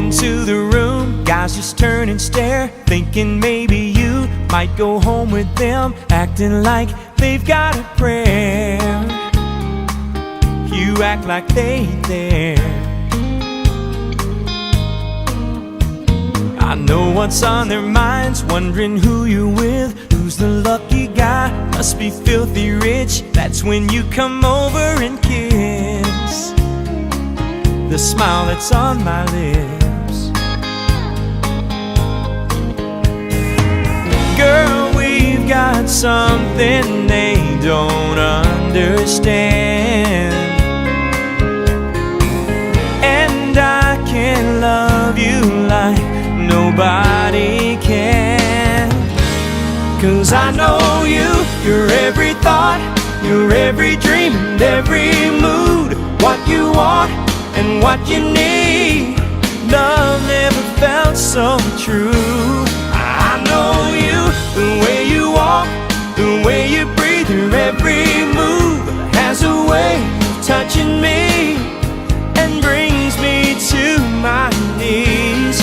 into the room, guys just turn and stare, thinking maybe you might go home with them, acting like they've got a prayer. You act like they ain't there. I know what's on their minds, wondering who you're with, who's the lucky guy, must be filthy rich. That's when you come over and kiss the smile that's on my lips. Girl, we've got something they don't understand, and I can love you like nobody can. 'Cause I know you, you're every thought, you're every dream and every mood, what you want and what you need. Love never felt so true. I know you, the way you walk, the way you breathe, your every move has a way of touching me and brings me to my knees.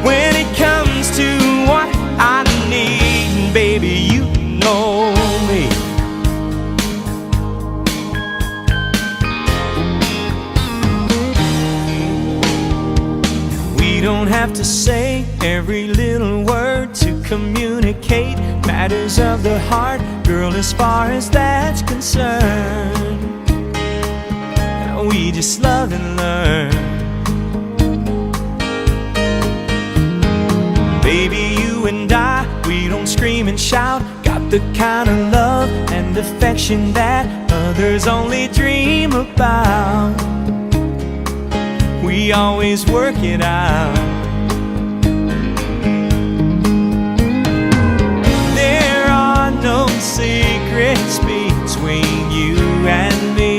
When it comes to what I need, baby, you know me. We don't have to say every little word to communicate matters of the heart, girl, as far as that's concerned. We just love and learn. Baby, you and I, we don't scream and shout, got the kind of love and affection that others only dream about. We always work it out. There are no secrets between you and me.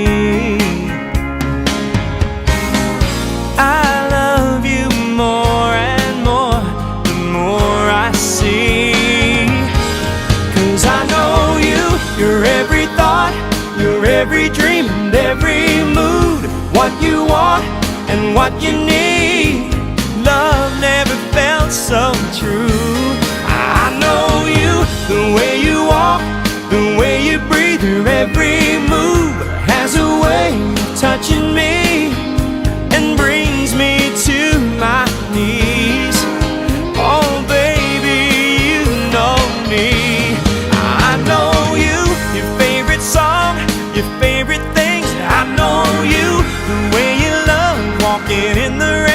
I love you more and more the more I see. 'Cause I know you, you're every thought, you're every dream and every mood, what you want and what you need. Love never felt so true. I know you, the way you walk, the way you breathe, your every move has a way of touching me and brings me to my knees. Oh baby, you know me. I know you, your favorite song, your favorite things. I know you, the way you love walking in the rain.